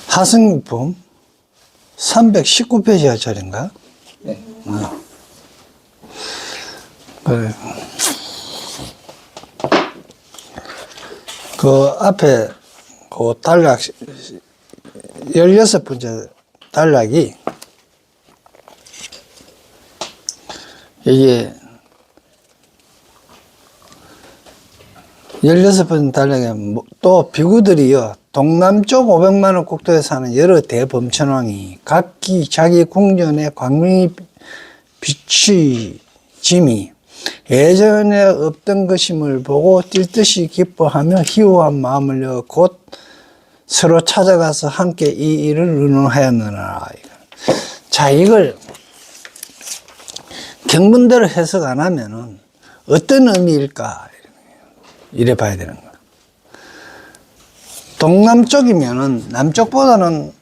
하승육품 319페이지짜리인가? 네. 그래. 그 앞에 그 단락 16번째 단락이 이게 16번째 단락에 또 비구들이요 동남쪽 500만원 국토에 사는 여러 대범천왕이 각기 자기 궁전에 광명이 비추짐이 예전에 없던 것임을 보고 뛸 듯이 기뻐하며 희우한 마음을 여 곧 서로 찾아가서 함께 이 일을 의논하였느라. 자, 이걸 경문대로 해석 안 하면은 어떤 의미일까? 이래 봐야 되는 거야. 동남쪽이면은 남쪽보다는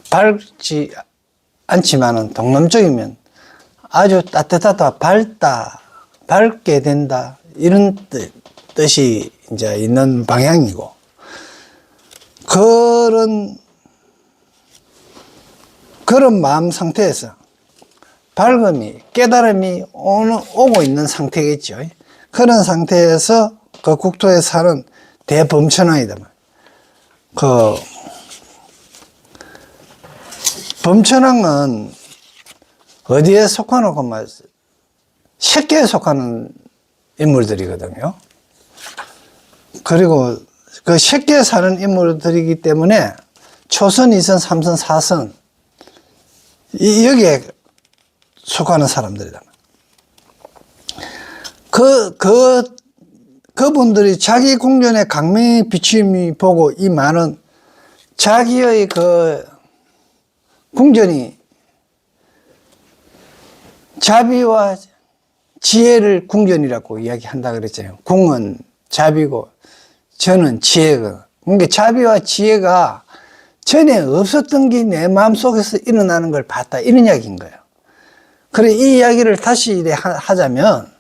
밝지 않지만은 동남쪽이면 아주 따뜻하다, 밝게 된다. 이런 뜻이 이제 있는 방향이고. 그런 마음 상태에서 밝음이, 깨달음이 오고 있는 상태겠죠. 그런 상태에서 그 국토에 사는 대범천왕이다. 그, 범천왕은 어디에 속하는 말, 색계에 속하는 인물들이거든요. 그리고 그 색계에 사는 인물들이기 때문에 초선, 2선, 3선, 4선, 여기에 속하는 사람들이다. 그분들이 자기 궁전에 강명의 비침이 보고 이 많은 자기의 그 궁전이 자비와 지혜를 궁전이라고 이야기한다 그랬잖아요. 궁은 자비고 저는 지혜가. 그러니까 자비와 지혜가 전에 없었던 게 내 마음속에서 일어나는 걸 봤다. 이런 이야기인 거예요. 그래, 이 이야기를 다시 하자면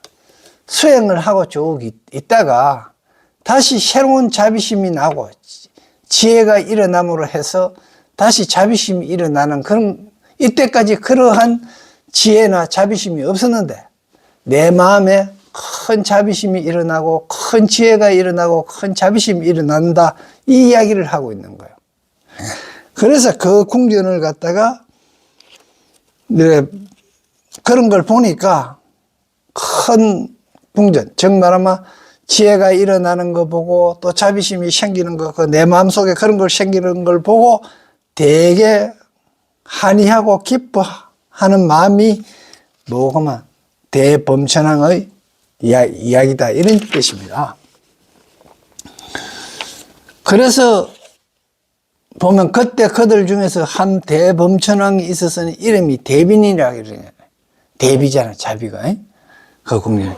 수행을 하고 쭉 있다가 다시 새로운 자비심이 나고 지혜가 일어남으로 해서 다시 자비심이 일어나는 그런, 이때까지 그러한 지혜나 자비심이 없었는데 내 마음에 큰 자비심이 일어나고 큰 지혜가 일어나고 큰 자비심이 일어난다. 이 이야기를 하고 있는 거예요. 그래서 그 궁전을 갖다가 그런 걸 보니까 큰 궁전, 즉 말하면 지혜가 일어나는 거 보고 또 자비심이 생기는 거, 그 내 마음속에 그런 걸 생기는 걸 보고 되게 한이하고 기뻐하는 마음이 뭐고만 대범천왕의 이야기다. 이런 뜻입니다. 그래서 보면 그때 그들 중에서 한 대범천왕이 있었으니 이름이 대빈이라고 그러잖아요. 대비잖아, 자비가. 그 국민.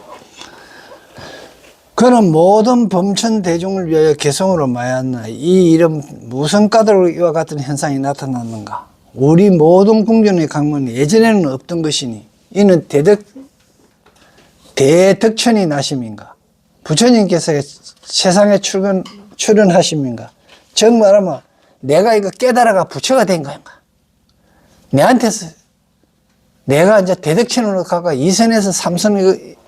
그는 모든 범천 대중을 위하여 개성으로 마였나. 이 이름 무슨 까닭으로 이와 같은 현상이 나타났는가. 우리 모든 궁전의 강문이 예전에는 없던 것이니 이는 대덕천이 나심인가. 부처님께서 세상에 출현하심인가. 즉 말하면 내가 이거 깨달아가 부처가 된 거인가. 내한테서 내가 이제 대덕천으로 가가 2선에서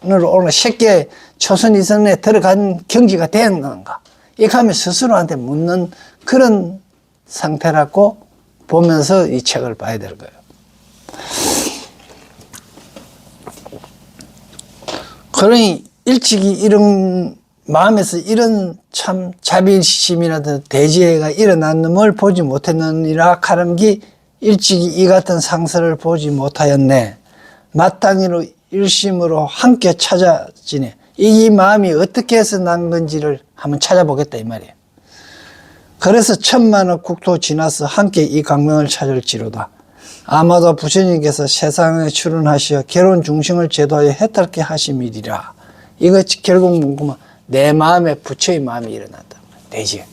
3선으로 오는 쉽게 초선 2선에 들어간 경지가 된 건가. 이렇게 하면 스스로한테 묻는 그런 상태라고 보면서 이 책을 봐야 될 거예요. 그러니 일찍이 이런 마음에서 이런 참 자비심이라든 대지혜가 일어난 놈을 보지 못했느니라 카름기 일찍이 이 같은 상서를 보지 못하였네. 마땅히로 일심으로 함께 찾아지네. 이 마음이 어떻게 해서 난 건지를 한번 찾아보겠다 이 말이에요. 그래서 천만억 국토 지나서 함께 이 강명을 찾을지로다. 아마도 부처님께서 세상에 출현하시어 괴로운 중생을 제도하여 해탈케 하심이리라. 이거 결국 뭔가 내 마음에 부처의 마음이 일어난다. 대지.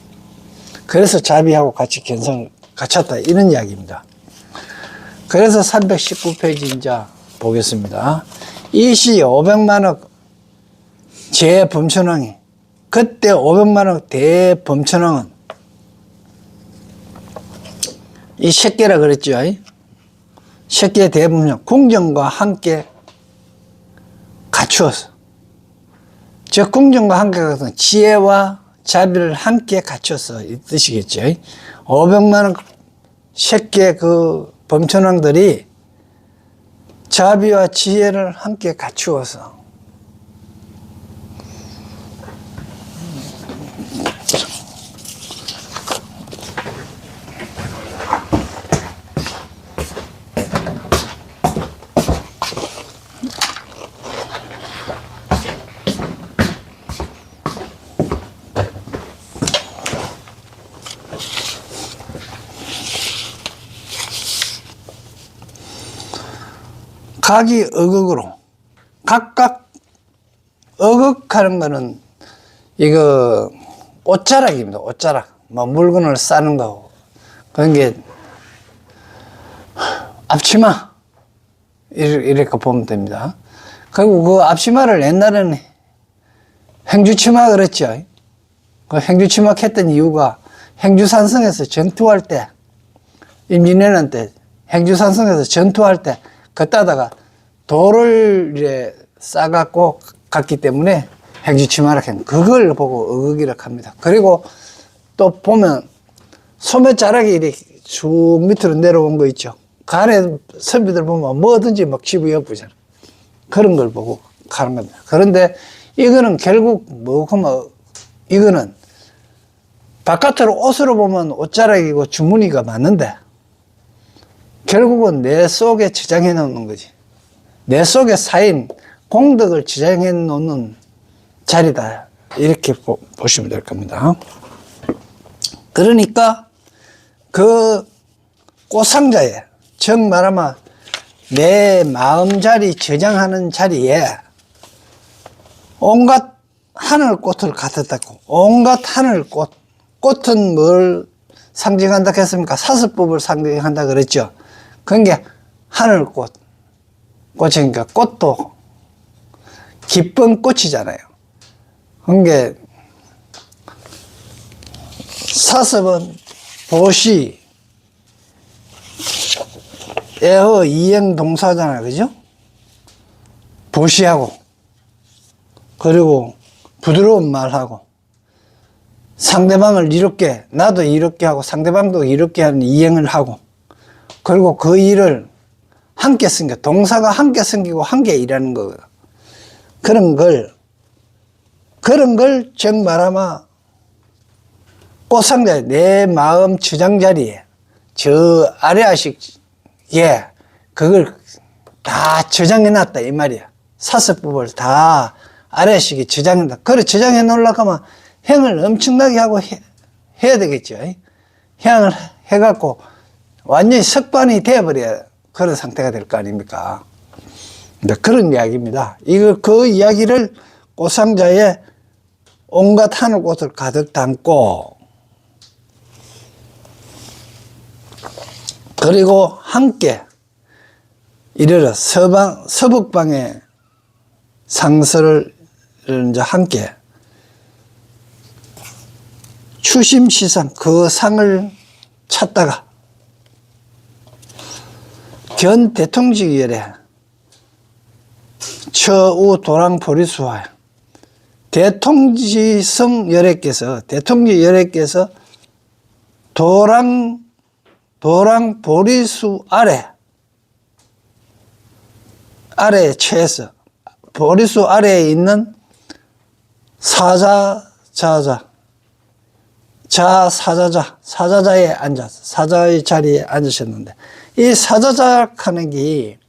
그래서 자비하고 같이 견성을 갖췄다. 이런 이야기입니다. 그래서 319페이지 이제 보겠습니다. 이 시 500만억 제 범천왕이 그때 500만 원 대범천왕은 이 새끼라 그랬죠. 새끼의 대범천왕, 궁정과 함께 갖추었어. 즉 궁정과 함께 갖춘 지혜와 자비를 함께 갖췄어, 이 뜻이겠죠. 500만 원 새끼의 그 범천왕들이 자비와 지혜를 함께 갖추어서 각이 어극으로, 각각 어극하는 거는 이거 옷자락입니다. 옷자락. 뭐 물건을 싸는 거고. 그런 게 앞치마 이렇게 보면 됩니다. 그리고 그 앞치마를 옛날에는 행주치마 그랬죠. 그 행주치마 했던 이유가 행주산성에서 전투할 때, 임진왜란 때 행주산성에서 전투할 때 걷다다가 돌을 이제 싸갖고 갔기 때문에 행주치마라 했는 그걸 보고 어극이라고 합니다. 그리고 또 보면 소매자락이 이렇게 쭉 밑으로 내려온 거 있죠. 그 안에 선비들 보면 뭐든지 막 집어여쁘잖아. 그런 걸 보고 가는 겁니다. 그런데 이거는 결국 뭐 이거는 바깥으로 옷으로 보면 옷자락이고 주머니가 맞는데 결국은 내 속에 저장해 놓는 거지. 내 속에 쌓인 공덕을 저장해 놓는 자리다. 이렇게 보시면 될 겁니다. 그러니까 그 꽃상자에, 즉 말하면 내 마음자리 저장하는 자리에 온갖 하늘꽃을 갖다 고 온갖 하늘꽃, 꽃은 뭘 상징한다 했습니까? 사슬법을 상징한다 그랬죠. 그게 하늘꽃, 꽃이니까 꽃도 기쁜 꽃이잖아요. 그게 사섭은 보시, 애허 이행 동사잖아요. 그죠? 보시하고, 그리고 부드러운 말하고, 상대방을 이롭게, 나도 이롭게 하고 상대방도 이롭게 하는 이행을 하고, 그리고 그 일을 함께 섬겨, 동사가 함께 섬기고 함께 일하는 거거든. 그런 걸 즉 말하면 꽃상자에, 내 마음 저장 자리에, 저 아래아식에 그걸 다 저장해 놨다 이 말이야. 사슬법을 다 아래아식에 저장해 놨다. 그래 저장해 놓으려고 하면 행을 엄청나게 하고 해야 되겠죠. 행을 해갖고 완전히 석반이 되어버려야 그런 상태가 될 거 아닙니까? 그런 이야기입니다. 그 이야기를 꽃상자에 온갖 하늘꽃을 가득 담고, 그리고 함께 이르러 서북방의 상서를 이제 함께 추심시상 그 상을 찾다가 견 대통지열에 처우 도랑보리수하여 대통지성 열애께서 도랑보리수 아래에 처해서 보리수 아래에 있는 사자자에 앉아서 사자의 자리에 앉으셨는데, 이 사자자 하는 게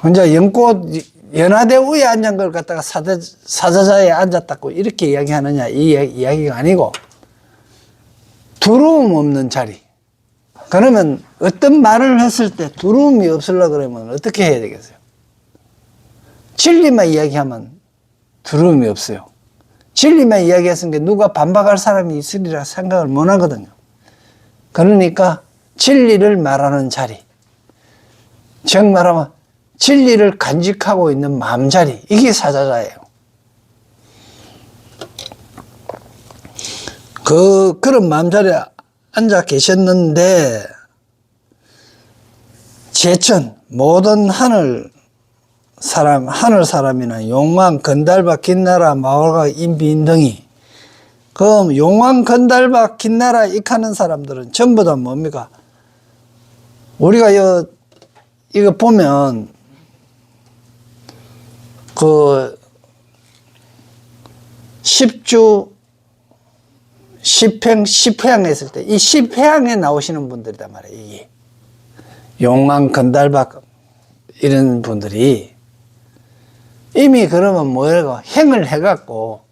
혼자 연화대 위에 앉은 걸 갖다가 사자자에 앉았다고 이렇게 이야기하느냐, 이 이야기가 아니고 두려움 없는 자리. 그러면 어떤 말을 했을 때 두려움이 없으려고 그러면 어떻게 해야 되겠어요? 진리만 이야기하면 두려움이 없어요. 진리만 이야기했으니까 누가 반박할 사람이 있으리라 생각을 못 하거든요. 그러니까 진리를 말하는 자리, 즉 말하면 진리를 간직하고 있는 마음자리, 이게 사자자예요. 그런 마음자리에 앉아 계셨는데, 제천, 모든 하늘 사람이나 용왕, 건달박, 긴나라, 마을과 인비인등이, 그럼 용왕, 건달박, 긴나라 익하는 사람들은 전부 다 뭡니까? 우리가 이거 보면, 십주, 십행 했을 때, 이 십행에 나오시는 분들이단 말이에요, 이게. 용왕, 건달박, 이런 분들이. 이미 그러면 뭐라고, 행을 해갖고,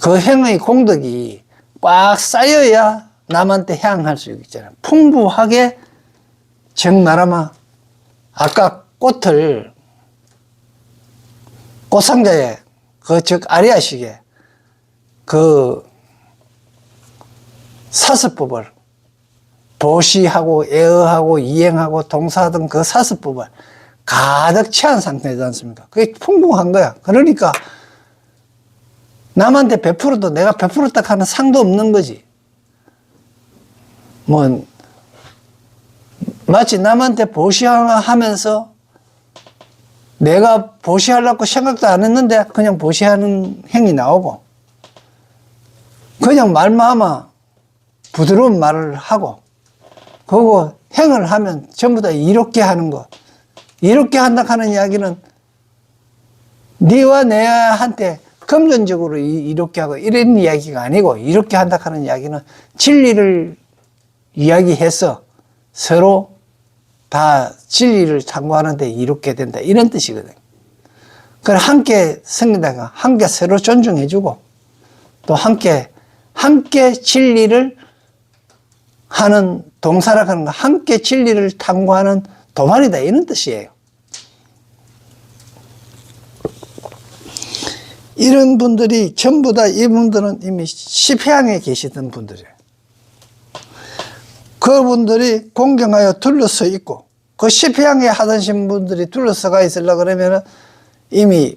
그 행의 공덕이 꽉 쌓여야 남한테 향할 수 있잖아요. 풍부하게, 즉 말하면, 아까 꽃상자에, 즉 아리아식에, 사서법을, 보시하고, 애어하고, 이행하고, 동사하던 그 사서법을 가득 채운 상태이지 않습니까? 그게 풍부한 거야. 그러니까, 남한테 베풀어도 내가 베풀었다 하는 상도 없는 거지. 마치 남한테 보시하면서 내가 보시하려고 생각도 안 했는데 그냥 보시하는 행위 나오고, 그냥 말만 하면 부드러운 말을 하고, 그리고 행을 하면 전부 다 이롭게 하는 거. 이롭게 한다 하는 이야기는 네와 내한테 금전적으로 이롭게 하고 이런 이야기가 아니고, 이롭게 한다 하는 이야기는 진리를 이야기해서 서로 다 진리를 탐구하는데 이롭게 된다, 이런 뜻이거든요. 그래, 함께 생긴다가 함께 서로 존중해주고, 또 함께 진리를 하는 동사라고 하는 거, 함께 진리를 탐구하는 도만이다, 이런 뜻이에요. 이런 분들이 전부 다, 이분들은 이미 십회양에 계시던 분들이에요. 그분들이 공경하여 둘러서 있고, 그 십회양에 하던 분들이 둘러서가 있으려고 그러면 이미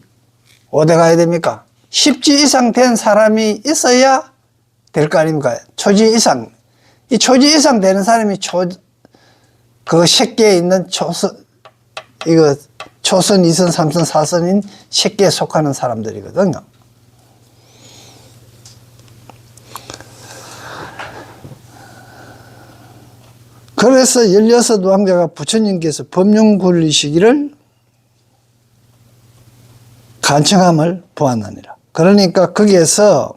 어디 가야 됩니까? 십지 이상 된 사람이 있어야 될 거 아닙니까? 초지 이상. 이 초지 이상 되는 사람이 그 색계에 있는 초선, 초선, 2선, 3선, 4선인 색계에 속하는 사람들이거든요. 그래서 16왕자가 부처님께서 법륜굴리시기를 간청함을 보았느니라. 그러니까 거기에서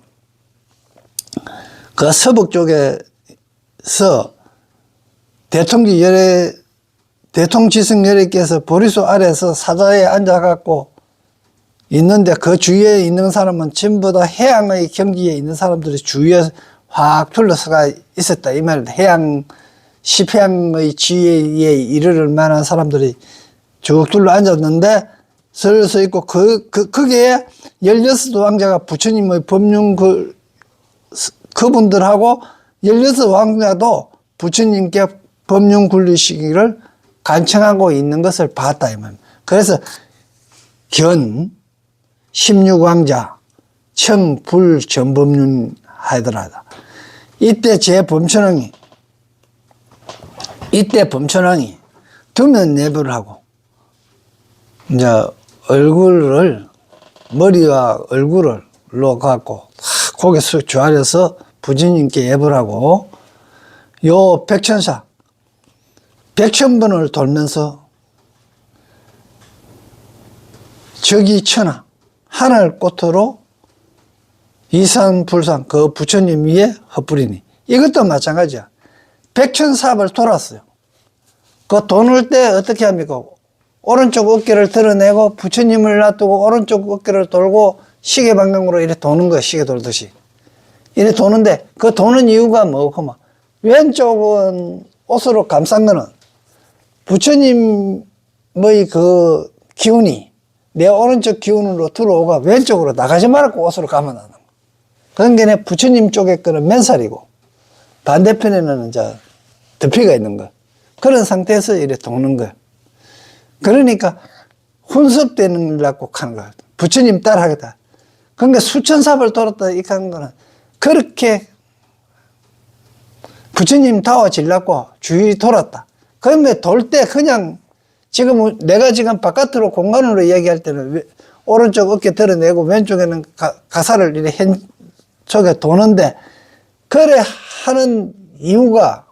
그 서북 쪽에서 대통지승열애께서 보리수 아래에서 사자에 앉아갖고 있는데, 그 주위에 있는 사람은 전부 다 해양의 경지에 있는 사람들이 주위에 확 둘러서가 있었다, 이 말입니다. 십해양의 지혜에 이르를 만한 사람들이 쭉 둘러 앉았는데, 서서 있고, 거기에 16왕자가 부처님의 법륜 그분들하고 16왕자도 부처님께 법륜 굴리시기를 간청하고 있는 것을 봤다, 이 말입니다. 그래서 견 16왕자 청불 전법륜 하더라다. 이때 범천왕이 두면 내부를 하고, 이제 머리와 얼굴을 놓고 고개 쑥 조아려서 부처님께 예불 하고, 요 백천번을 돌면서 저기 천하 하늘 꽃으로 이산불산 그 부처님 위에 헛뿌리니, 이것도 마찬가지야. 백천사업을 돌았어요. 그 도는 때 어떻게 합니까? 오른쪽 어깨를 드러내고 부처님을 놔두고 오른쪽 어깨를 돌고 시계 방향으로 이렇게 도는 거예요. 시계 돌듯이 이렇게 도는데, 그 도는 이유가 뭐고, 왼쪽은 옷으로 감싼 거는 부처님의 그 기운이 내 오른쪽 기운으로 들어오가 왼쪽으로 나가지 말고 옷으로 감아놔는 거. 그러니까 부처님 쪽에 거는 맨살이고 반대편에는 이제 덮이가 있는 거. 그런 상태에서 이렇게 도는 거야. 그러니까 훈섭되는 라고 하는 거야. 부처님 따라하겠다. 그러니까 수천삽을 돌았다 이렇게 하는 거는 그렇게 부처님 다워질라고 주위 돌았다. 그러면 돌 때 그냥 지금 내가 지금 바깥으로 공간으로 이야기할 때는 오른쪽 어깨 드러내고 왼쪽에는 가사를 이렇게 왼쪽에 도는데 그래 하는 이유가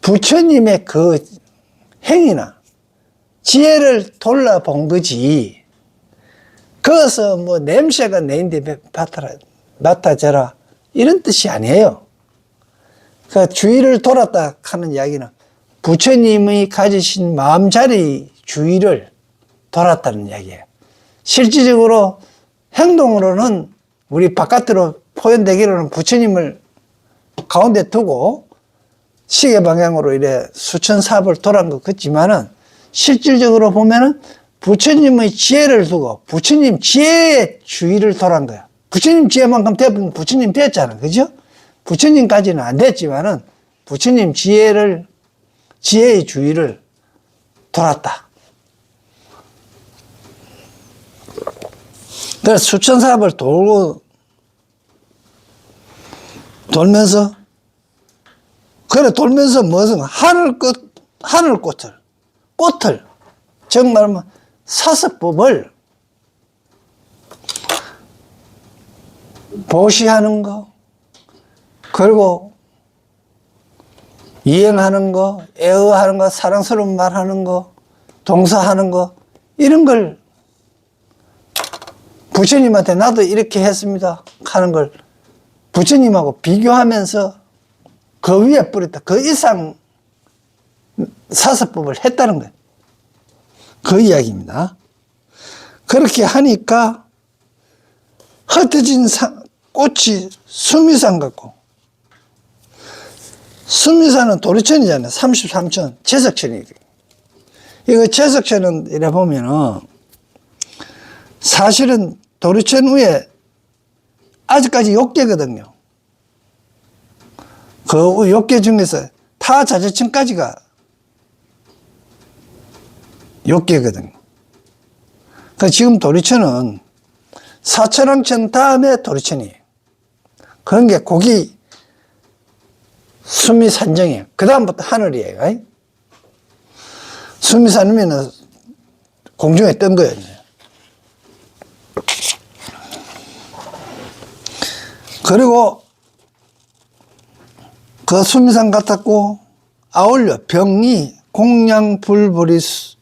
부처님의 그 행위나 지혜를 돌아본 거지. 그래서 뭐 냄새가 내인데 맡아져라 이런 뜻이 아니에요. 그러니까 주위를 돌았다 하는 이야기는 부처님이 가지신 마음자리 주위를 돌았다는 이야기예요. 실질적으로 행동으로는 우리 바깥으로 표현되기로는 부처님을 가운데 두고 시계 방향으로 이래 수천사업을 돌아간 것 같지만은 실질적으로 보면은 부처님의 지혜를 두고 부처님 지혜의 주위를 돌아간 거야. 부처님 지혜만큼 대부분 부처님 됐잖아. 그죠? 부처님까지는 안 됐지만은 부처님 지혜의 주위를 돌았다. 그래서 수천사업을 돌면서 무슨 꽃을 정말 뭐 사서법을 보시하는 거, 그리고 이행하는 거, 애어하는 거, 사랑스러운 말하는 거, 동사하는 거, 이런 걸 부처님한테 나도 이렇게 했습니다 하는 걸 부처님하고 비교하면서 그 위에 뿌렸다. 그 이상 사서법을 했다는 거예요. 그 이야기입니다. 그렇게 하니까 흩어진 꽃이 수미산 같고, 수미산은 도리천이잖아요. 33천, 제석천이. 이거 제석천은 이래 보면은 사실은 도리천 위에 아직까지 욕계거든요. 그 욕계 중에서 타자재천까지가 욕계거든요. 그 지금 도리천은 사천왕천 다음에 도리천이에요. 그런 게 고기 수미산정이에요. 그 다음부터 하늘이에요. 수미산이면 공중에 뜬 거예요. 그리고 그 수미산 같았고 아울러 병리 공양불보리수,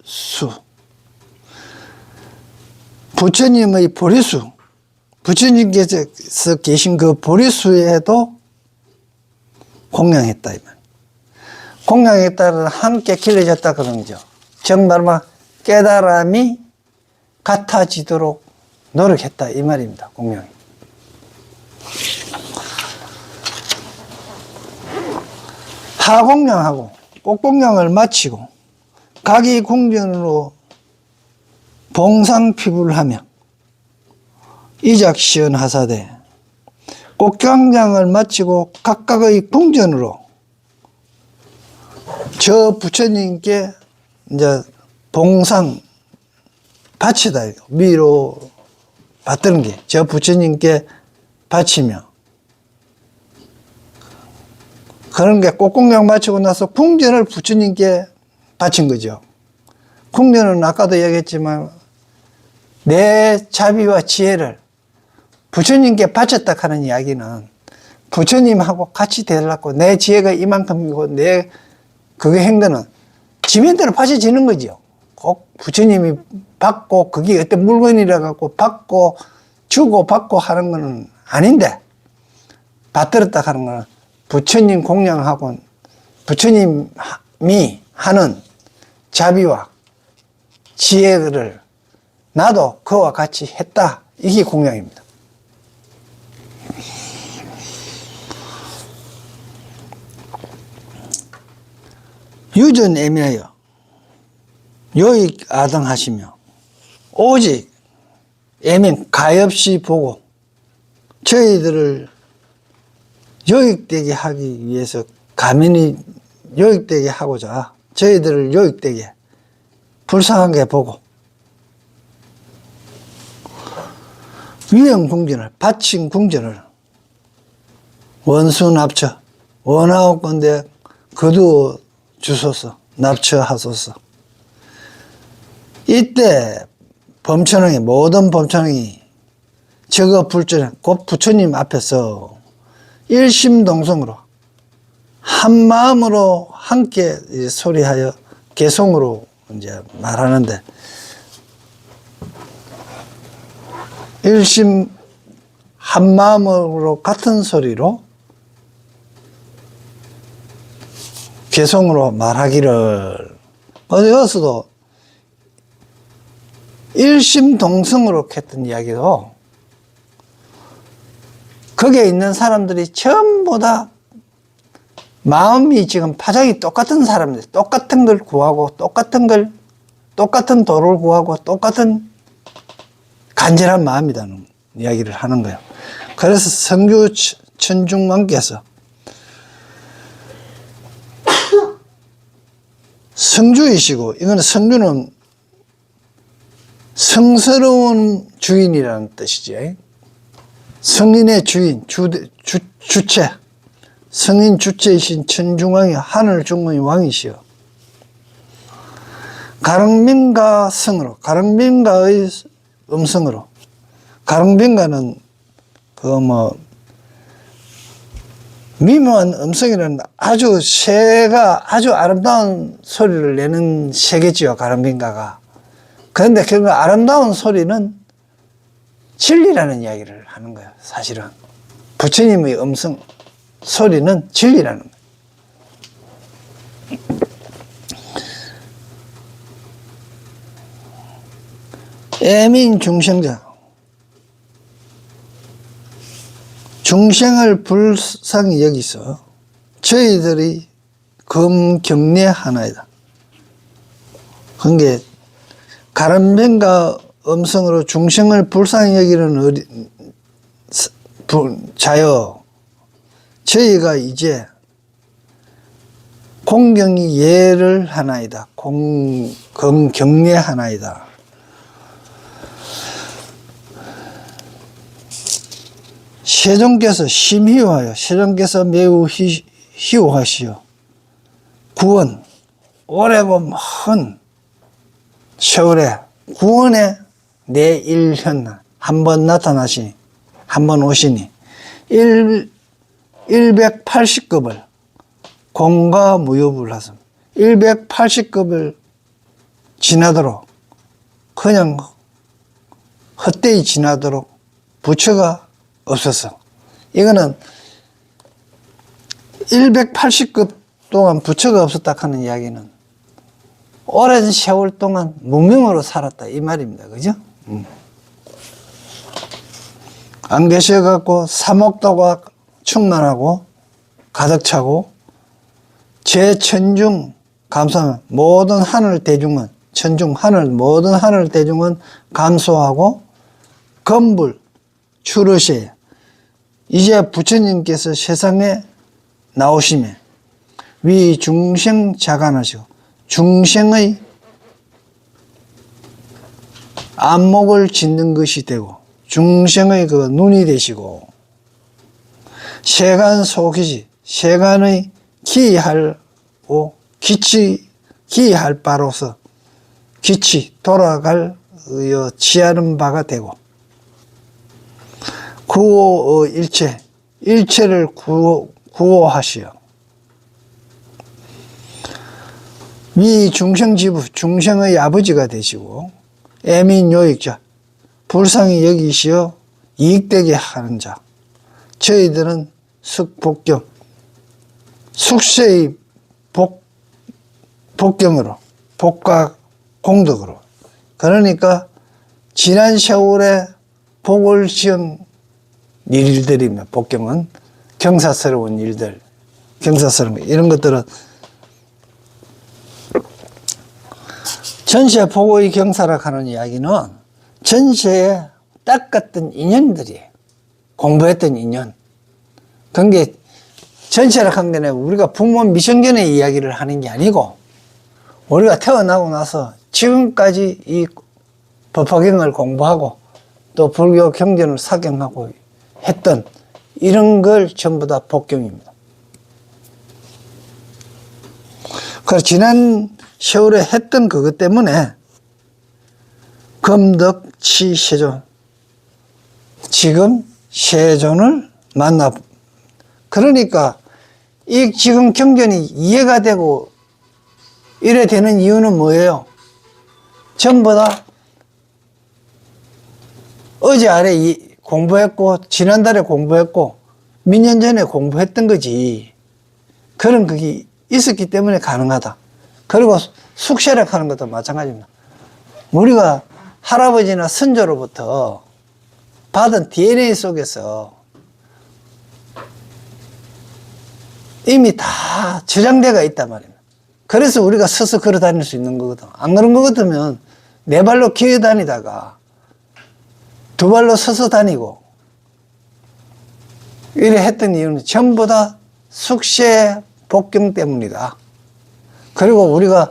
부처님의 보리수, 부처님께서 계신 그 보리수에도 공양했다. 공양했다는 함께 길러졌다 그런 거죠. 정말 막 깨달음이 같아지도록 노력했다 이 말입니다. 공양이. 하공양하고 꽃공양을 마치고 각이 궁전으로 봉상피부를 하며 이작시연하사대 꽃경장을 마치고 각각의 궁전으로 저 부처님께 이제 봉상 바치다. 위로 받드는 게 저 부처님께 바치며 그런 게 꽃공양 마치고 나서 궁전을 부처님께 바친 거죠. 궁전은 아까도 얘기했지만 내 자비와 지혜를 부처님께 바쳤다 하는 이야기는 부처님하고 같이 되려고 내 지혜가 이만큼이고 내 그게 행동은 지면대로 바쳐지는 거죠. 꼭 부처님이 받고 그게 어떤 물건이라 갖고 받고 주고 받고 하는 거는 아닌데 받들었다 하는 거는 부처님 공양하고 부처님이 하는 자비와 지혜를 나도 그와 같이 했다. 이게 공양입니다. 유전애매하여 요익 아등하시며 오직 애민 가엾이 보고 저희들을 요익되게 하기 위해서 가면이 요익되게 하고자 저희들을 요익되게 불쌍하게 보고 위험 궁전을 바친 궁전을 원수 납처. 원하옵건대 거두어 주소서. 납처하소서. 이때 범천왕이, 모든 범천왕이 저거 불전에 곧 부처님 앞에서 일심동성으로 한 마음으로 함께 소리하여 개송으로 이제 말하는데, 일심 한 마음으로 같은 소리로 개송으로 말하기를, 여기서도 일심동성으로 했던 이야기도 거기에 있는 사람들이 전부 다 마음이 지금 파장이 똑같은 사람들, 똑같은 걸 구하고 똑같은 도를 구하고 똑같은 간절한 마음이라는 이야기를 하는 거예요. 그래서 성주 천중왕께서 성주이시고, 이거는 성주는 성스러운 주인이라는 뜻이지. 성인의 주인, 주체, 성인 주체이신 천중왕이 하늘 중의 왕이시여. 가릉빈가 성으로, 가릉빈가의 음성으로, 가릉빈가는 미묘한 음성이라는 아주 새가 아주 아름다운 소리를 내는 새겠지요, 가릉빈가가. 그런데 그 아름다운 소리는 진리라는 이야기를 하는 거예요, 사실은. 부처님의 음성, 소리는 진리라는 거예요. 애민 중생자. 중생을 불쌍히 여기서 저희들이 검경례하나이다. 그게 가람뱅가 음성으로 중생을 불쌍히 여기는 자여, 저희가 이제 공경이 예를 하나이다. 검경례하나이다. 세종께서 심희호하여, 세종께서 매우 희호하시오. 구원, 오래고 먼 세월에 구원에 내 일현나 한 번 나타나시니, 한 번 오시니 180급을 공과 무효불 하심. 180급을 지나도록, 그냥 헛되이 지나도록 부처가 없었어. 이거는 180급 동안 부처가 없었다 하는 이야기는 오랜 세월 동안 무명으로 살았다 이 말입니다. 그죠? 안 계셔갖고 사목도가 충만하고 가득 차고 제천중 감사하면 모든 하늘 대중은, 천중 하늘 모든 하늘 대중은 감소하고 건불 추르시에 이제 부처님께서 세상에 나오시며 위 중생 자간하시고 중생의 안목을 짓는 것이 되고 중생의 그 눈이 되시고 세간 속이지, 세간의 기이하고 기이할 바로서 기치 돌아갈 지하는 바가 되고 구호 일체를 구호하시어 위 중생지부, 중생의 아버지가 되시고 애민요익자, 불쌍히 여기시어 이익되게 하는 자. 저희들은 숙복경, 숙세의 복경으로, 복과 공덕으로, 그러니까 지난 세월에 복을 지은 일들이며, 복경은 경사스러운 일들, 경사스러운 이런 것들은 전세 복의 경사라 하는 이야기는 전세에 딱 같은 인연들이에요. 공부했던 인연. 그게 전세라 한 게 우리가 부모 미성년의 이야기를 하는 게 아니고 우리가 태어나고 나서 지금까지 이 법화경을 공부하고 또 불교 경전을 사경하고 했던 이런 걸 전부 다 복경입니다. 그래서 지난 세월에 했던 그것 때문에 금덕치 세존, 지금 세존을 만나. 그러니까 이 지금 경전이 이해가 되고 이래 되는 이유는 뭐예요? 전부 다 어제 아래 공부했고 지난달에 공부했고 몇 년 전에 공부했던 거지. 그런 그게 있었기 때문에 가능하다. 그리고 숙세력 하는 것도 마찬가지입니다. 우리가 할아버지나 선조로부터 받은 DNA 속에서 이미 다 저장되어 있단 말입니다. 그래서 우리가 서서 걸어 다닐 수 있는 거거든. 안 그런 거 같으면 네 발로 기어 다니다가 두 발로 서서 다니고 이래 했던 이유는 전부 다 숙세 복경 때문이다. 그리고 우리가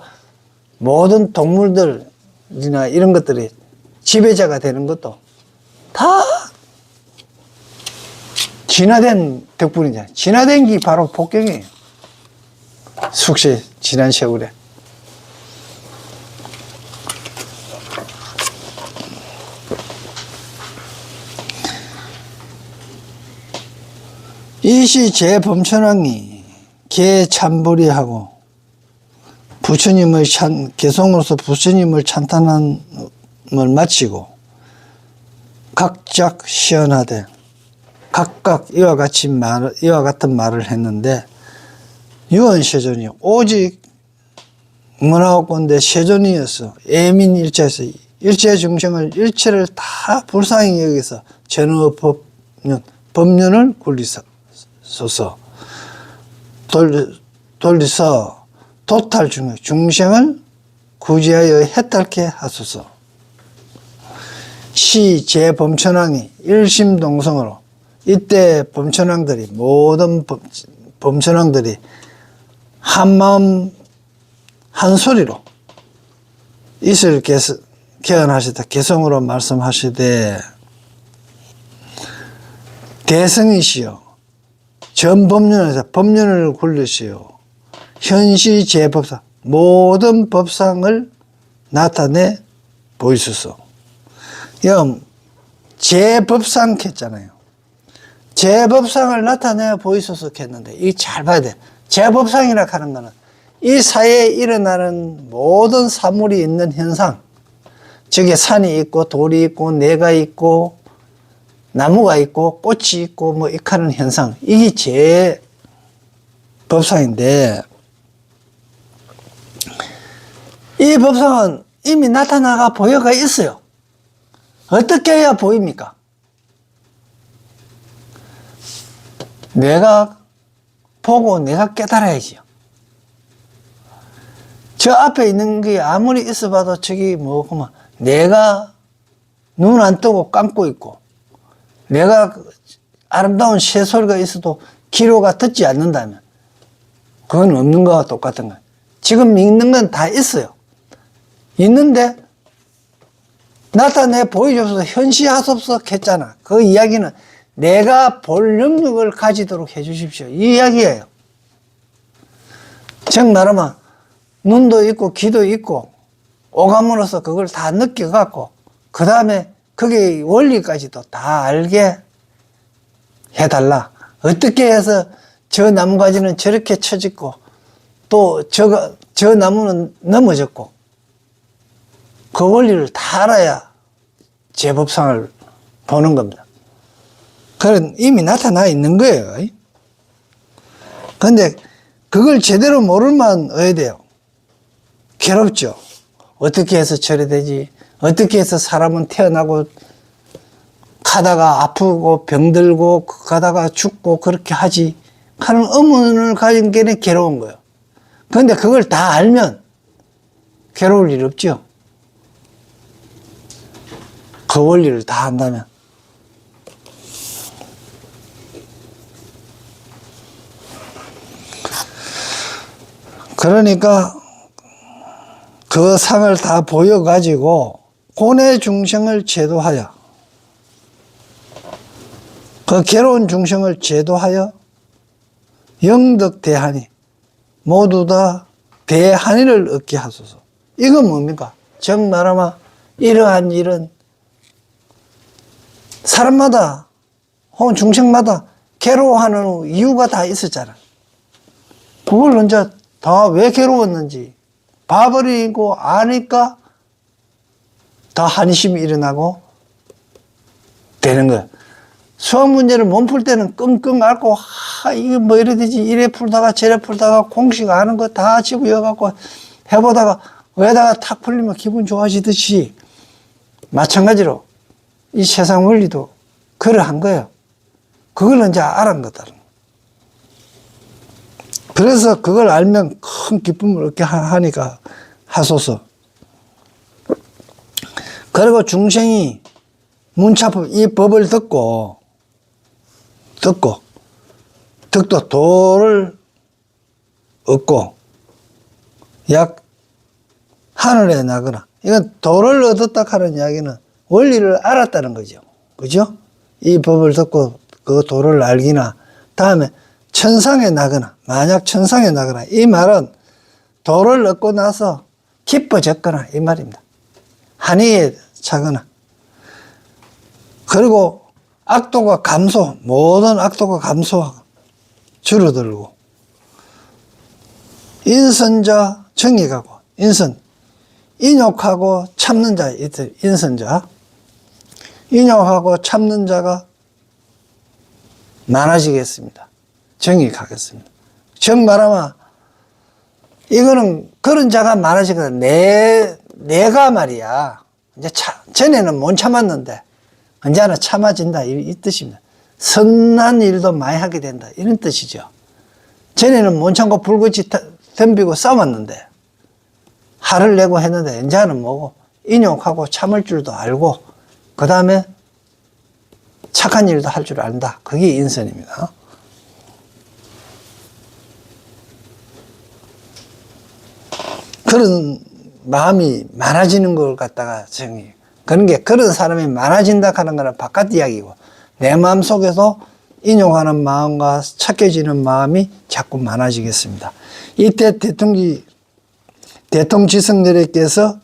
모든 동물들이나 이런 것들이 지배자가 되는 것도 다 진화된 덕분이잖아요. 진화된 게 바로 복경이에요. 숙세 지난 세월에. 이시 제범천왕이 개참불이하고 부처님의 개성으로서 부처님을 찬탄함을 마치고 각작 시연하되 각각 이와 같은 말을 했는데 유언세존이 오직 문화옥건대 세존이어서 애민일체에서 일체 중생을 일체를 다 불쌍히 여기서 전후 법륜을 굴리소서 돌리서 도탈 중생을 구제하여 해탈케 하소서. 시 제범천왕이 일심동성으로 이때 범천왕들이 모든 범천왕들이 한마음 한소리로 이슬 개헌하시다 개성으로 말씀하시되 대성이시여 전법륜에서 법륜을 굴리시오 현시 제법상 모든 법상을 나타내 보이소서. 영 제법상 했잖아요. 제법상을 나타내 보이소서 했는데 이 잘 봐야 돼. 제법상이라 하는 거는 이 사회에 일어나는 모든 사물이 있는 현상, 저게 산이 있고 돌이 있고 내가 있고 나무가 있고 꽃이 있고 뭐 이렇게 하는 현상, 이게 제법상인데 이 법상은 이미 나타나가 보여가 있어요. 어떻게 해야 보입니까? 내가 보고 내가 깨달아야지요. 저 앞에 있는 게 아무리 있어 봐도 저기 뭐구만 내가 눈 안 뜨고 감고 있고 내가 아름다운 새소리가 있어도 기로가 듣지 않는다면 그건 없는 거와 똑같은 거예요. 지금 있는 건 다 있어요. 있는데 나타내 보여줘서 현시하소서 했잖아. 그 이야기는 내가 볼 능력을 가지도록 해주십시오. 이 이야기예요. 즉 말하면 눈도 있고 귀도 있고 오감으로서 그걸 다 느껴갖고 그 다음에 그게 원리까지도 다 알게 해달라. 어떻게 해서 저 나무가지는 저렇게 처졌고 또 저 나무는 넘어졌고 그 원리를 다 알아야 제법상을 보는 겁니다. 그건 이미 나타나 있는 거예요. 근데 그걸 제대로 모를만 어야 돼요. 괴롭죠. 어떻게 해서 저래 되지? 어떻게 해서 사람은 태어나고 가다가 아프고 병들고 가다가 죽고 그렇게 하지? 하는 의문을 가진 게 괴로운 거예요. 그런데 그걸 다 알면 괴로울 일 없죠. 그 원리를 다 안다면. 그러니까 그 상을 다 보여가지고 고뇌 중생을 제도하여 그 괴로운 중생을 제도하여 영덕 대한이 모두 다 대한의를 얻게 하소서. 이건 뭡니까? 즉 말하면 이러한 일은 사람마다 혹은 중생마다 괴로워하는 이유가 다 있었잖아. 그걸 이제 다 왜 괴로웠는지 봐버리고 아니까 다 한심이 일어나고 되는 거야. 수학 문제를 못 풀 때는 끙끙 앓고, 이게 뭐 이래 되지, 이래 풀다가 저래 풀다가 공식 아는 거 다 집어여갖고 해보다가 왜다가 탁 풀리면 기분 좋아지듯이 마찬가지로 이 세상 원리도 그러한 거예요. 그걸 이제 알은 거다. 그래서 그걸 알면 큰 기쁨을 얻게 하니까 하소서. 그리고 중생이 문차법, 이 법을 듣고 득도 도를 얻고 약 하늘에 나거나, 이건 도를 얻었다 하는 이야기는 원리를 알았다는 거죠. 그죠? 이 법을 듣고 그 도를 알기나, 다음에 천상에 나거나, 만약 천상에 나거나, 이 말은 도를 얻고 나서 기뻐졌거나 이 말입니다. 한의에 차거나, 그리고 악도가 감소, 모든 악도가 감소하고 줄어들고, 인선자 정익하고, 인선, 인욕하고 참는 자, 인선자, 인욕하고 참는 자가 많아지겠습니다. 정익하겠습니다. 정 말하면, 이거는 그런 자가 많아지거든. 내가 말이야. 이제 전에는 못 참았는데, 언제나 참아진다. 이 뜻입니다. 선한 일도 많이 하게 된다. 이런 뜻이죠. 전에는 못 참고 불같이 덤비고 싸웠는데, 화를 내고 했는데, 이제는 뭐고, 인욕하고 참을 줄도 알고, 그 다음에 착한 일도 할 줄 안다. 그게 인선입니다. 그런 마음이 많아지는 걸 갖다가 정의. 그런 사람이 많아진다 하는 거는 바깥 이야기고, 내 마음 속에서 인용하는 마음과 착해지는 마음이 자꾸 많아지겠습니다. 이때 대통지성들에게서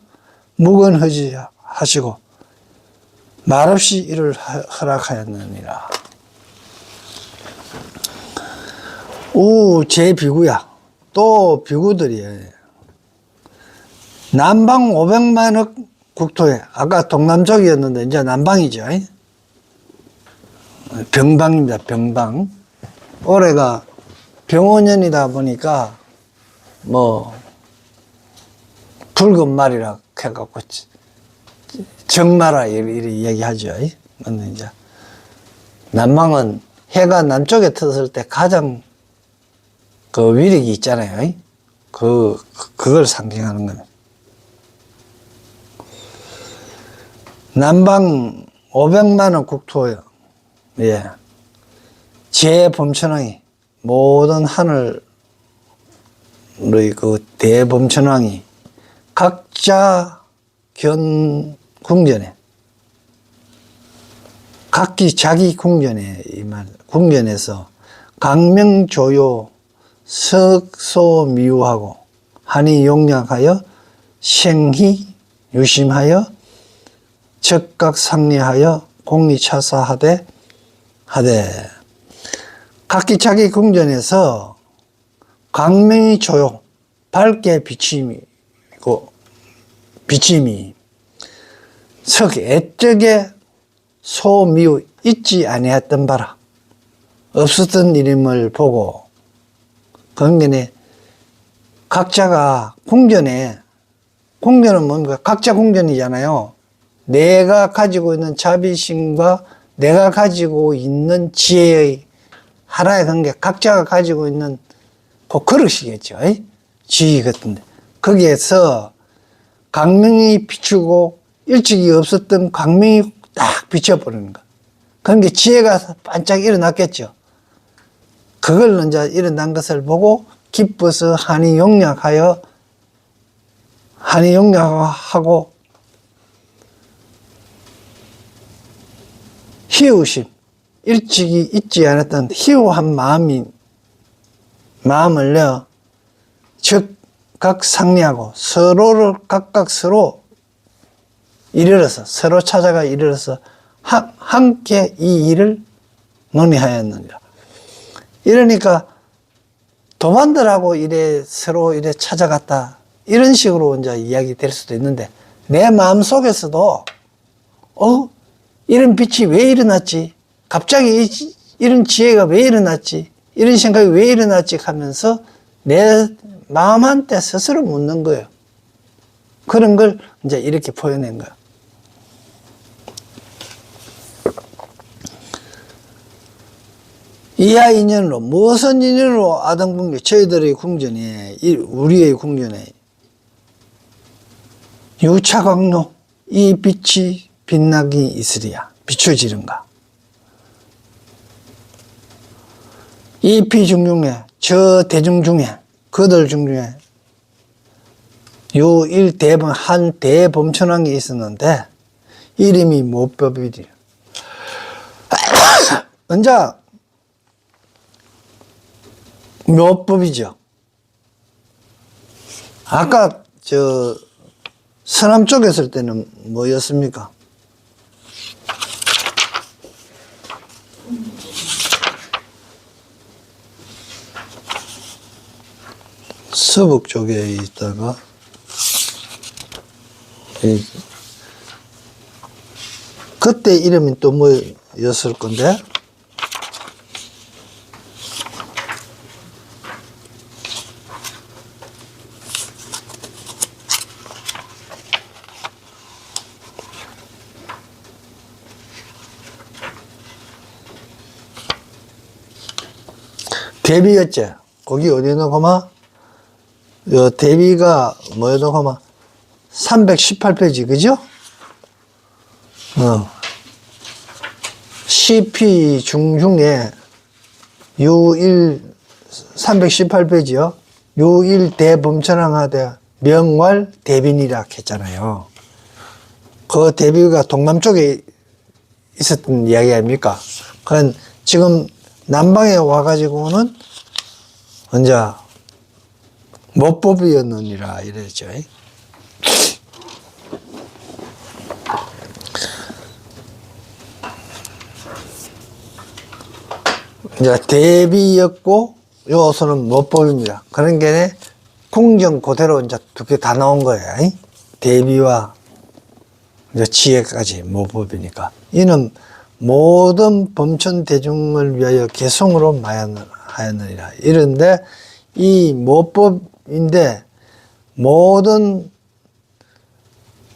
무건허지 하시고 말없이 이를 허락하였느니라. 제 비구야. 또 비구들이 남방 500만억 국토에, 아까 동남쪽이었는데 이제 남방이죠. 병방입니다. 병방. 올해가 병원년이다 보니까 뭐 붉은 말이라 해갖고 정마라 이렇게 얘기하죠. 근데 이제 남방은 해가 남쪽에 터졌을 때 가장 그 위력이 있잖아요. 그걸 상징하는 겁니다. 남방 500만원 국토예요. 예. 제범천왕이, 모든 하늘의 그 대범천왕이 각자 궁전에, 각기 자기 궁전에, 궁전에서 강명조요, 석소미유하고, 한이용약하여, 생희 유심하여, 적각상리하여, 공리차사하되, 각기 자기 궁전에서 광명이 조요, 밝게 비침이 석 애적에 소미우 잊지 아니했던 바라. 없었던 이름을 보고, 그러니까 각자가 궁전은 뭡니까? 각자 궁전이잖아요. 내가 가지고 있는 자비심과 내가 가지고 있는 지혜의 하나의 관계, 각자가 가지고 있는 그 그릇이겠죠. 지혜 같은데. 거기에서 광명이 비추고 일찍이 없었던 광명이 딱 비춰버리는 거. 그러니까 지혜가 반짝 일어났겠죠. 그걸 이제 일어난 것을 보고 기뻐서 한이용약하고 희우심, 일찍이 잊지 않았던 희우한 마음을요, 즉각 상리하고 서로를 각각 서로 서로 찾아가 이르러서 함께 이 일을 논의하였느니라. 이러니까 도만들하고 서로 찾아갔다. 이런 식으로 이제 이야기 될 수도 있는데, 내 마음 속에서도, 이런 빛이 왜 일어났지? 갑자기 이런 지혜가 왜 일어났지? 이런 생각이 왜 일어났지? 하면서 내 마음한테 스스로 묻는 거예요. 그런 걸 이제 이렇게 표현한 거예요. 이하 인연으로, 무슨 인연으로 아담궁전, 저희들의 궁전에, 우리의 궁전에 유차광로, 이 빛이 빛나기 있으리야. 비춰지는가. 이 피중중에, 저 대중 중에, 그들 중에 요 일대범, 한 대범천왕이 있었는데 이름이 모법이리라. 언제 묘법이죠. 아까 서남 쪽에 있을 때는 뭐였습니까? 서북 쪽에 있다가 그때 이름이 또 뭐였을 건데? 대비였지. 거기 어디에 넣고마? 요 대비가 뭐에 넣고마? 318페이지, 그죠? CP 중중에 요1 318페이지요. 요1 대범천왕하되 명왈 대빈이라 했잖아요. 그 대비가 동남쪽에 있었던 이야기 아닙니까? 그건 지금 남방에 와가지고는 언제 못법이었느니라 이랬죠. 이제 대비였고 요소는 못법입니다. 그런 게 궁정 그대로 이제 두 개 다 나온 거예요. 대비와 이제 지혜까지 못법이니까. 이는 모든 범천 대중을 위하여 개성으로 마하였느니라. 이런데 이 못법인데 모든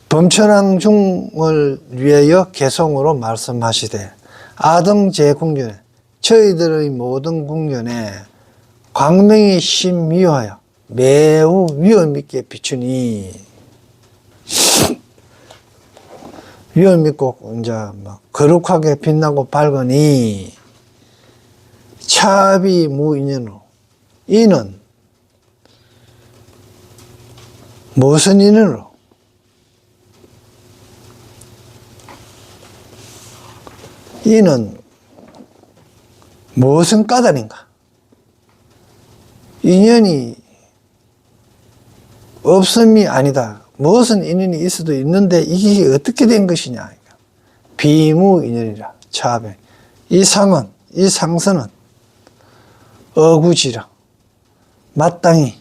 범천왕 중을 위하여 개성으로 말씀하시되 아등 제 궁전에 저희들의 모든 궁전에 광명이 심미화하여 매우 위엄 있게 비추니 위엄 있고 이제 막 거룩하게 빛나고 밝으니 차비 무인연으로 이는 무슨 인연으로 이는 무슨 까닭인가? 인연이 없음이 아니다. 무슨 인연이 있어도 있는데 이게 어떻게 된 것이냐? 비무 인연이라 차배. 이 상은, 이 상선은 어구지라. 마땅히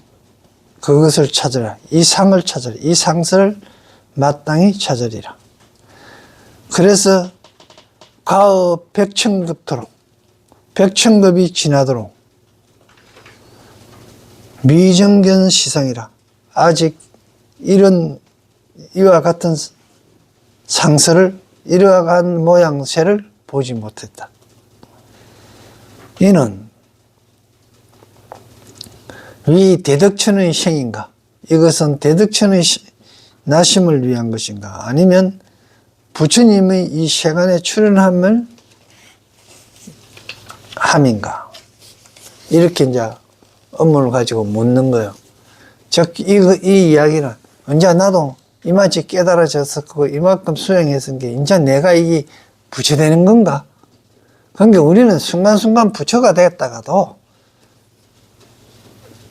그것을 찾으라. 이 상을 찾으라. 이 상선을 마땅히 찾으리라. 그래서 가의 백천급토록 백천급이 지나도록 미정견 시상이라. 아직 이와 같은 상서를 이와 같은 모양새를 보지 못했다. 이는 위 대덕천의 생인가? 이것은 대덕천의 나심을 위한 것인가? 아니면 부처님의 이 세간에 출연함을 함인가? 이렇게 이제 업무를 가지고 묻는 거예요. 즉, 이 이야기는 언제 나도 이만치 깨달아졌었고 이만큼 수행했은 게 이제 내가 이게 부처되는 건가? 그러니까 우리는 순간순간 부처가 되었다가도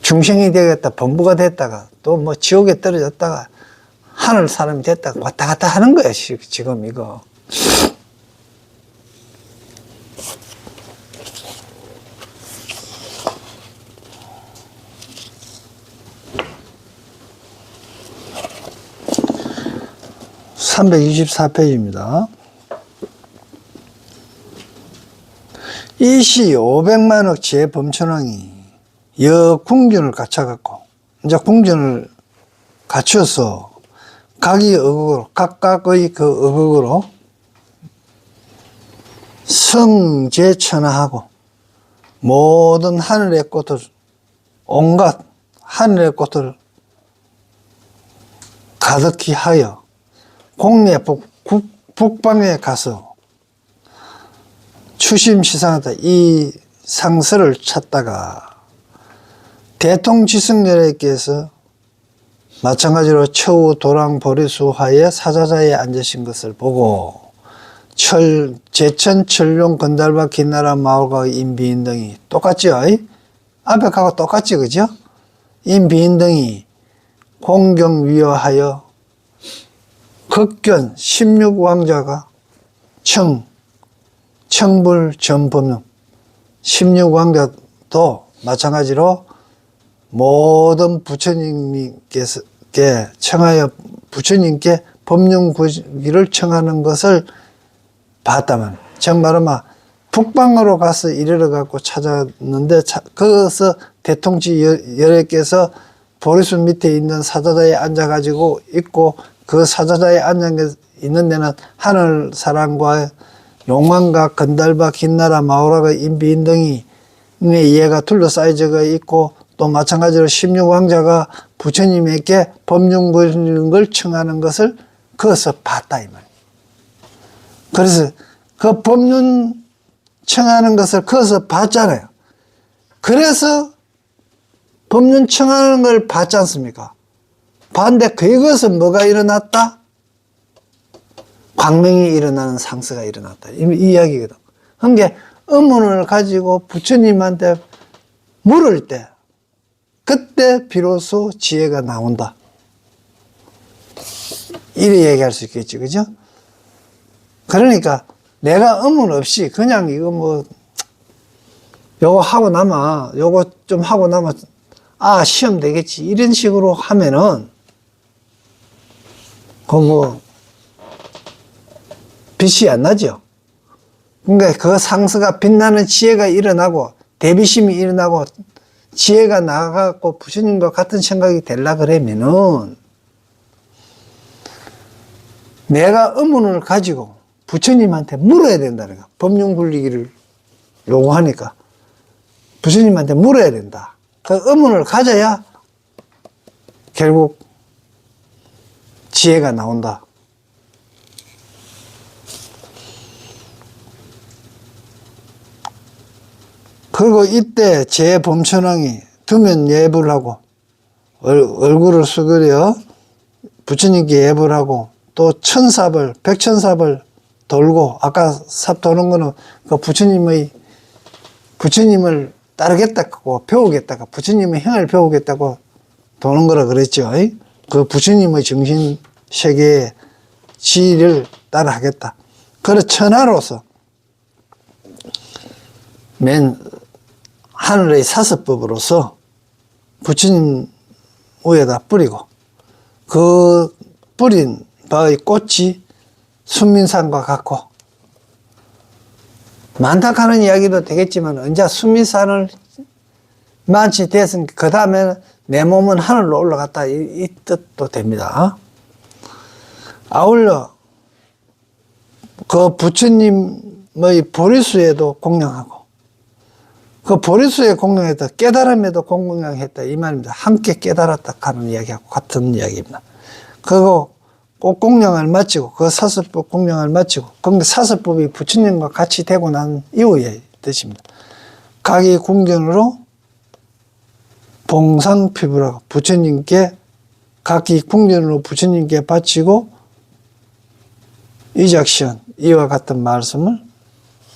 중생이 되겠다, 범부가 됐다가 또 뭐 지옥에 떨어졌다가 하늘 사람이 됐다가 왔다 갔다 하는 거야, 지금 이거. (324페이지입니다) 이시 500만억 제범천왕이 여궁전을 갖춰갖고 이제 궁전을 갖춰서 각의 어극으로 각각의 그 어극으로 성제천하하고 모든 하늘의 꽃을 온갖 하늘의 꽃을 가득히 하여 공내 북방에 가서 추심시상하다 이 상서를 찾다가 대통지승열애께서 마찬가지로 처우 도랑 보리수하에 사자자에 앉으신 것을 보고 제천 철룡 건달바 긴나라 마을과 인비인 등이 똑같죠? 앞에 가고 똑같지, 그죠? 인비인 등이 공경위하여 극견 16왕자가 청불 전법령 16왕자도 마찬가지로 모든 부처님께 청하여 부처님께 법륜구기를 청하는 것을 봤다만, 정말로 북방으로 가서 이르러 갖고 찾았는데 거기서 대통치 열애께서 보리수 밑에 있는 사자자에 앉아가지고 있고 그 사자자에 앉아 있는 데는 하늘 사람과 용왕과 건달바 긴나라 마오라가 인비인 등이 얘가 둘러싸여져 있고 또 마찬가지로 16왕자가 부처님에게 법륜구를 청하는 것을 거기서 봤다 이 말이에요. 그래서 그 법륜 청하는 것을 거기서 봤잖아요. 그래서 법륜 청하는 걸 봤지 않습니까? 봤는데 그것은 뭐가 일어났다? 광명이 일어나는 상서가 일어났다. 이 이야기거든. 그러니까 의문을 가지고 부처님한테 물을 때 그때 비로소 지혜가 나온다. 이래 얘기할 수 있겠지, 그죠? 그러니까 내가 의문 없이 그냥 이거 뭐 요거 하고 나면 요거 좀 하고 나면 아 시험 되겠지 이런 식으로 하면은 그 뭐 빛이 안 나죠. 그러니까 그 상서가 빛나는 지혜가 일어나고 대비심이 일어나고 지혜가 나가고 부처님과 같은 생각이 되려 그러면은 내가 의문을 가지고 부처님한테 물어야 된다는 거야. 법륜굴리기를 요구하니까 부처님한테 물어야 된다. 그 의문을 가져야 결국 지혜가 나온다. 그리고 이때 제범천왕이 두면 예불을 하고 얼굴을 수그려 부처님께 예불을 하고 또 천삽을 백천삽을 돌고 아까 삽 도는 거는 그 부처님을 따르겠다고 배우겠다고 부처님의 형을 배우겠다고 도는 거라 그랬죠. 그 부처님의 정신 세계의 지를 따라 하겠다. 그래 천하로서 맨 하늘의 사서법으로서 부처님 위에다 뿌리고 그 뿌린 바의 꽃이 순민산과 같고 많다 하는 이야기도 되겠지만 언제 순민산을 만치 됐으니까 그 다음에 내 몸은 하늘로 올라갔다 이 뜻도 됩니다. 아울러 그 부처님의 보리수에도 공양하고 그 보리수에 공양했다 깨달음에도 공양했다 이 말입니다. 함께 깨달았다 하는 이야기하고 같은 이야기입니다. 그리고 꼭 공양을 마치고 그 사서법 공양을 마치고 그 사서법이 부처님과 같이 되고 난 이후의 뜻입니다. 각이 궁전으로 봉상피부라고 부처님께 각기 궁전으로 부처님께 바치고 이작시원 이와 같은 말씀을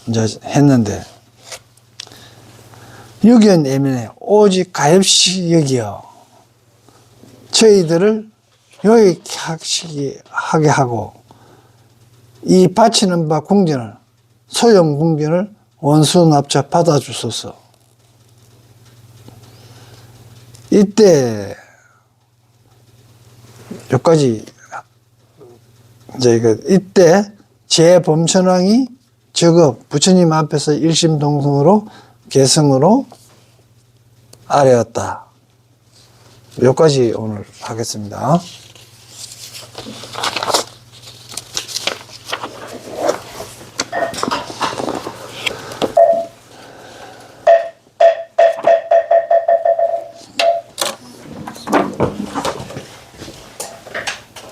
이제 했는데, 유견 예민해. 오직 가엾이 여기어 저희들을 요익하게 하고, 이 바치는 바 궁전을, 소형 궁전을 원수납자 받아주소서. 이때, 여기까지, 이때, 제범천왕이 저거 부처님 앞에서 일심동성으로 계승으로 아뢰었다. 여기까지 오늘 하겠습니다.